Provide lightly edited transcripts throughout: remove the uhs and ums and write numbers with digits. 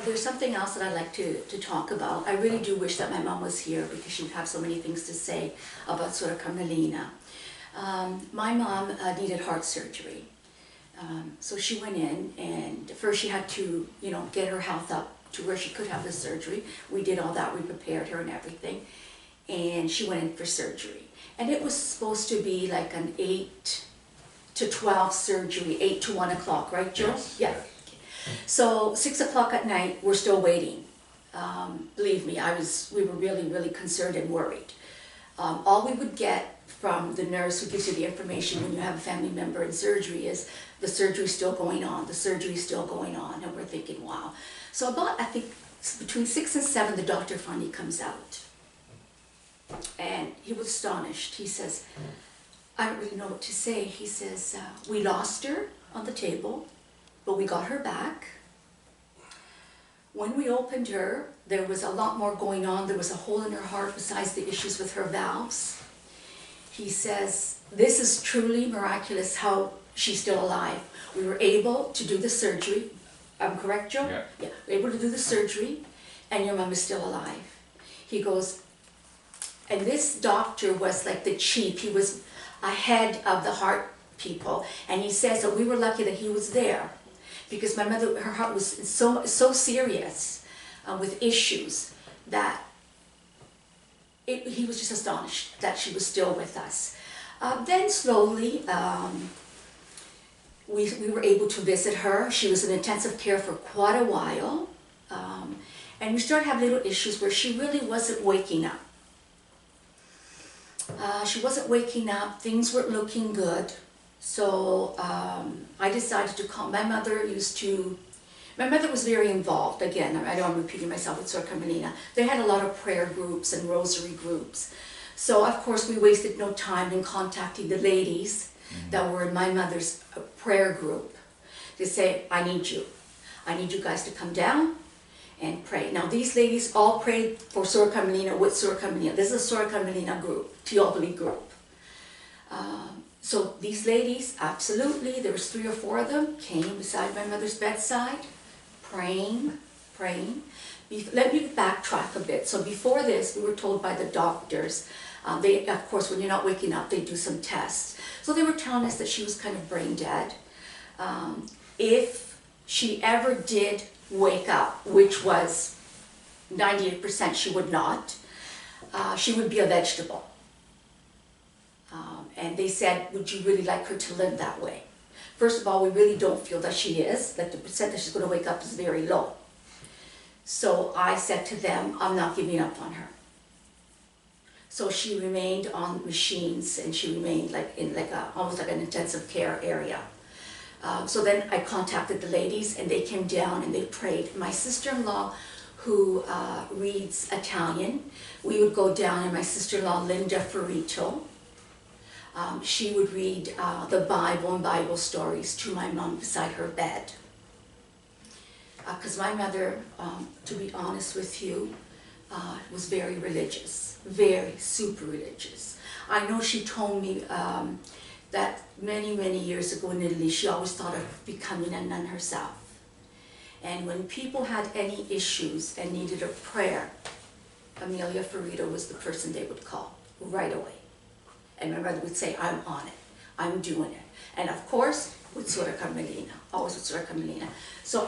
There's something else that I'd like to talk about. I really do wish that my mom was here because she would have so many things to say about Sora Carmelina. My mom needed heart surgery. So she went in, and first she had to, get her health up to where she could have the surgery. We did all that, we prepared her and everything. And she went in for surgery. And it was supposed to be like an 8 to 12 surgery, 8 to 1 o'clock, right, Joe? Yes. Yeah. So 6 o'clock at night, we're still waiting. Believe me, we were really, really concerned and worried. All we would get from the nurse who gives you the information when you have a family member in surgery is the surgery's still going on, the surgery's still going on, and we're thinking, wow. So about, I think, between 6 and 7, the doctor finally comes out. And he was astonished. He says, I don't really know what to say. He says, we lost her on the table, but we got her back. When we opened her, there was a lot more going on. There was a hole in her heart besides the issues with her valves. He says, this is truly miraculous how she's still alive. We were able to do the surgery. I'm correct, Joe? Yeah. Yeah, we were able to do the surgery, and your mom is still alive. He goes, and this doctor was like the chief. He was ahead of the heart people. And he says that we were lucky that he was there because my mother, her heart was so serious with issues that he was just astonished that she was still with us. Then slowly, we were able to visit her. She was in intensive care for quite a while. And we started having little issues where she really wasn't waking up. She wasn't waking up, things weren't looking good. So I decided to call. My mother was very involved. Again, I know I'm repeating myself with Sora Carmelina. They had a lot of prayer groups and rosary groups. So of course we wasted no time in contacting the ladies that were in my mother's prayer group to say, I need you guys to come down and pray. Now these ladies all prayed for Sora Carmelina with Sora Carmelina. This is a Sora Carmelina group, Teobali group. So these ladies, absolutely, there was 3 or 4 of them, came beside my mother's bedside, praying. Let me backtrack a bit. So before this, we were told by the doctors, they, of course, when you're not waking up, they do some tests. So they were telling us that she was kind of brain dead. If she ever did wake up, which was 98% she would not, she would be a vegetable. And they said, would you really like her to live that way? First of all, we really don't feel that she is, that the percent that she's going to wake up is very low. So I said to them, I'm not giving up on her. So she remained on machines, and she remained like in almost like an intensive care area. So then I contacted the ladies, and they came down and they prayed. My sister-in-law, who reads Italian, we would go down, and my sister-in-law, Linda Ferrito, she would read the Bible and Bible stories to my mom beside her bed. Because my mother, to be honest with you, was very religious, very super religious. I know she told me that many years ago in Italy, she always thought of becoming a nun herself. And when people had any issues and needed a prayer, Amelia Ferrito was the person they would call right away. And my mother would say, I'm on it, I'm doing it. And of course, with Sora Carmelina, always with Sora Carmelina. So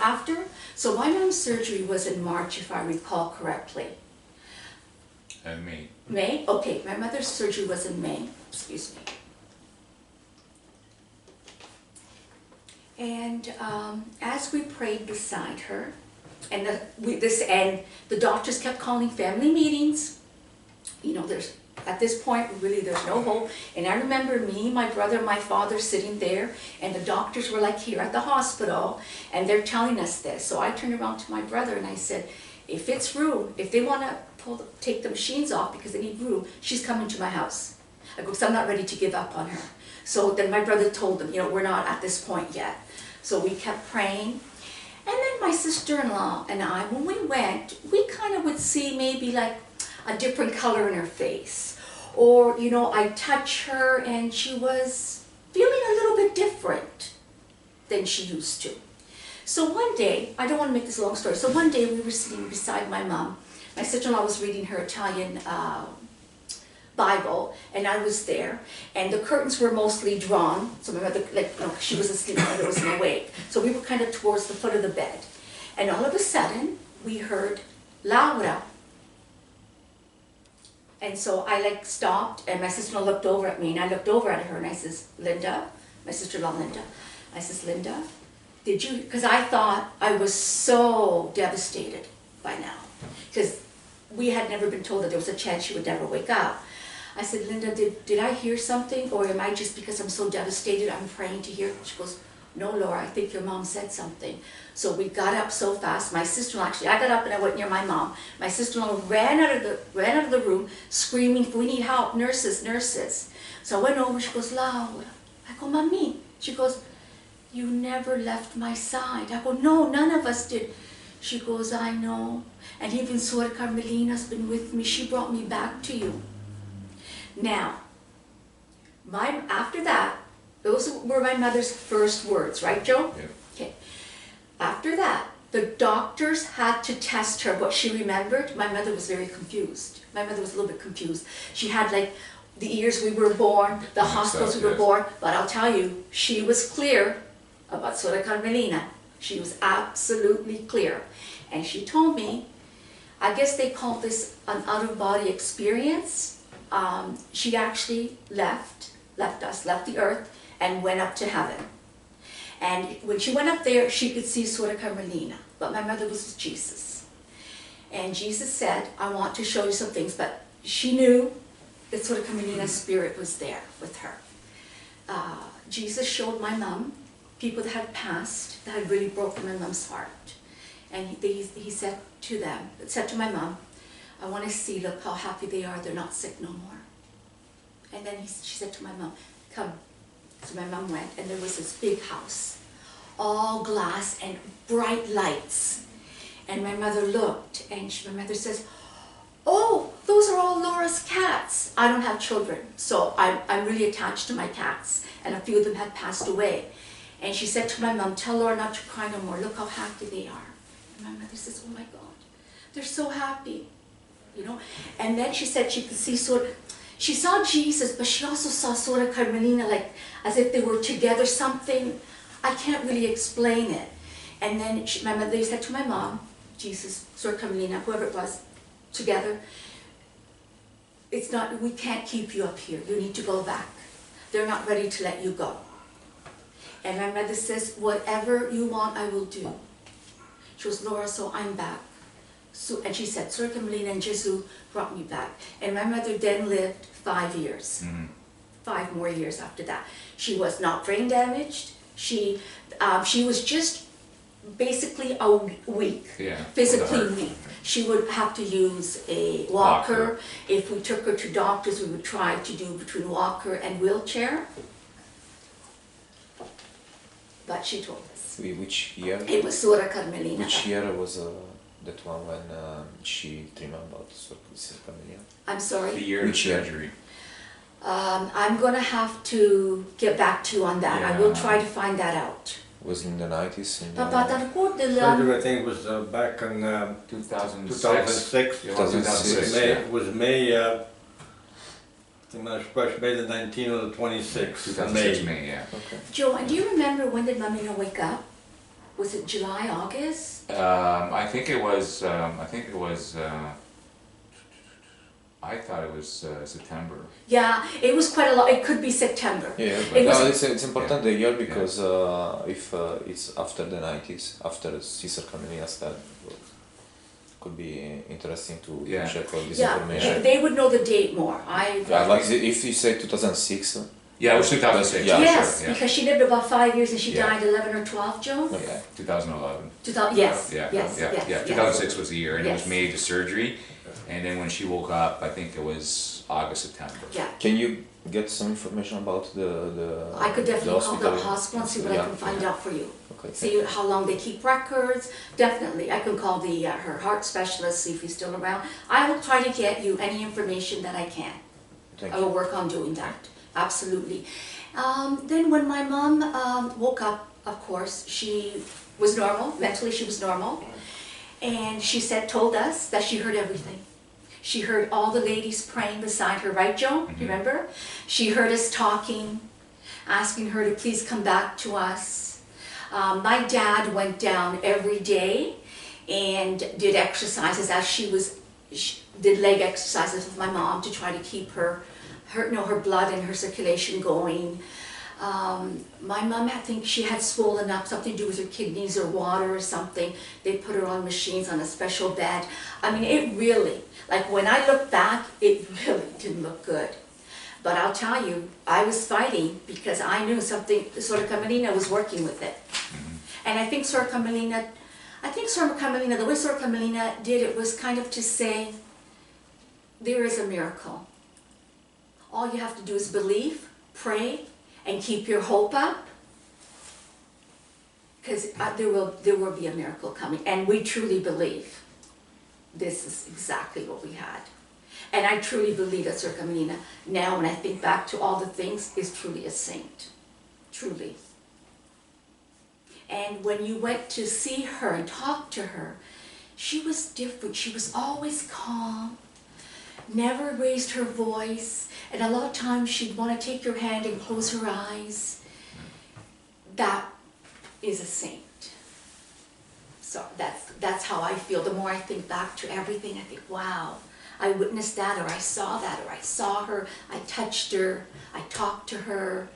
my mom's surgery was in March, if I recall correctly. May. May? Okay, my mother's surgery was in May, excuse me. And as we prayed beside her, and the doctors kept calling family meetings, at this point, really, there's no hope. And I remember me, my brother, my father sitting there, and the doctors were like here at the hospital, and they're telling us this. So I turned around to my brother and I said, if it's room, if they want to take the machines off because they need room, she's coming to my house. I go, because I'm not ready to give up on her. So then my brother told them, we're not at this point yet. So we kept praying. And then my sister-in-law and I, when we went, we kind of would see maybe like a different color in her face. Or, I'd touch her and she was feeling a little bit different than she used to. So one day, I don't want to make this a long story, so one day we were sitting beside my mom. My sister-in-law was reading her Italian Bible, and I was there, and the curtains were mostly drawn, so my mother, she was asleep, my mother wasn't awake. So we were kind of towards the foot of the bed. And all of a sudden, we heard, Laura. And so I stopped, and my sister-in-law looked over at me, and I looked over at her, and I says, Linda, my sister-in-law Linda, I says, Linda, did you, because I thought I was so devastated by now, because we had never been told that there was a chance she would never wake up. I said, Linda, did I hear something, or am I just, because I'm so devastated, I'm praying to hear? She goes, no, Laura, I think your mom said something. So we got up so fast. My sister-in-law, actually, I got up and I went near my mom. My sister-in-law ran out of the room, screaming, we need help, nurses, nurses. So I went over, she goes, Laura. I go, Mami. She goes, you never left my side. I go, no, none of us did. She goes, I know. And even Suor Carmelina's been with me. She brought me back to you. Now, after that, those were my mother's first words, right, Joe? Yeah. Okay. After that, the doctors had to test her what she remembered. My mother was very confused. My mother was a little bit confused. She had the years we were born, the hospitals we were born, but I'll tell you, she was clear about Suor Carmelina. She was absolutely clear. And she told me, I guess they called this an out-of-body experience. She actually left the earth, and went up to heaven. And when she went up there, she could see Suor Carmelina, but my mother was with Jesus. And Jesus said, I want to show you some things, but she knew that Suor Carmelina's spirit was there with her. Jesus showed my mom people that had passed, that had really broken my mom's heart. And he said to my mom, I want to see, look how happy they are, they're not sick no more. And then she said to my mom, come. So my mom went, and there was this big house, all glass and bright lights. And my mother looked, and my mother says, oh, those are all Laura's cats. I don't have children, so I'm really attached to my cats, and a few of them had passed away. And she said to my mom, tell Laura not to cry no more, look how happy they are. And my mother says, oh my God, they're so happy, you know. And then she said she could see she saw Jesus, but she also saw Suor Carmelina, as if they were together, something. I can't really explain it. And then my mother said to my mom, Jesus, Suor Carmelina, whoever it was, together, we can't keep you up here. You need to go back. They're not ready to let you go. And my mother says, whatever you want, I will do. She goes, Laura, so I'm back. So, and she said, Suor Carmelina and Jesus brought me back. And my mother then lived 5 years. Mm-hmm. 5 more years after that. She was not brain damaged. She was just basically weak, physically weak. She would have to use a walker. If we took her to doctors, we would try to do between walker and wheelchair. But she told us. Which year? It was Suor Carmelina. Which year was that one when she dreamed about Suor Carmelina? I'm sorry? The year of surgery. I'm going to have to get back to you on that. Yeah. I will try to find that out. Was in the 90s? Surgery, I think, was back in 2006. 2006. It was May, I think my expression, May the 19th or the 26th. 2006 May, yeah. Okay. Joe, and do you remember when did Mamina wake up? Was it July, August? I think it was, I thought it was September. Yeah, it was quite a lot. It could be September. Yeah, but it's important the year because if it's after the 90s, after Sister Carmelina started, could be interesting to check all this information. They would know the date more. Like if you say 2006. Yeah, it was 2006. Yes, sure, because she lived about 5 years and she died 11 or 12, Joe? Yeah, 2011. Yes. 2006 was the year, and it was Yes. May to surgery. And then when she woke up, I think it was August, September. Yeah. Can you get some information about the I could definitely call the hospital and see what I can find out for you. Okay. See how long they keep records. Definitely, I can call her heart specialist, see if he's still around. I will try to get you any information that I can. Thank I you. will work on doing that. Absolutely. Then when my mom woke up of course, she was normal, mentally she was normal. And she told us that she heard everything. She heard all the ladies praying beside her, right, Joan? Mhm. Remember? She heard us talking, asking her to please come back to us. My dad went down every day and did exercises as she did leg exercises with my mom to try to keep her blood and her circulation going. My mom, I think she had swollen up, something to do with her kidneys or water or something. They put her on machines on a special bed. I mean, it really, like when I look back, it really didn't look good. But I'll tell you, I was fighting because I knew something, Sor Carmelina was working with it. And I think Sor Carmelina, the way Sor Carmelina did it was kind of to say, there is a miracle. All you have to do is believe, pray, and keep your hope up, because there will be a miracle coming, and we truly believe this is exactly what we had. And I truly believe that Sor Carmelina, now when I think back to all the things, is truly a saint, truly. And when you went to see her and talk to her, she was different. She was always calm, never raised her voice, and a lot of times she'd want to take your hand and close her eyes. That is a saint. So that's how I feel. The more I think back to everything, I think, wow, I witnessed that, or I saw that, or I saw her, I touched her, I talked to her.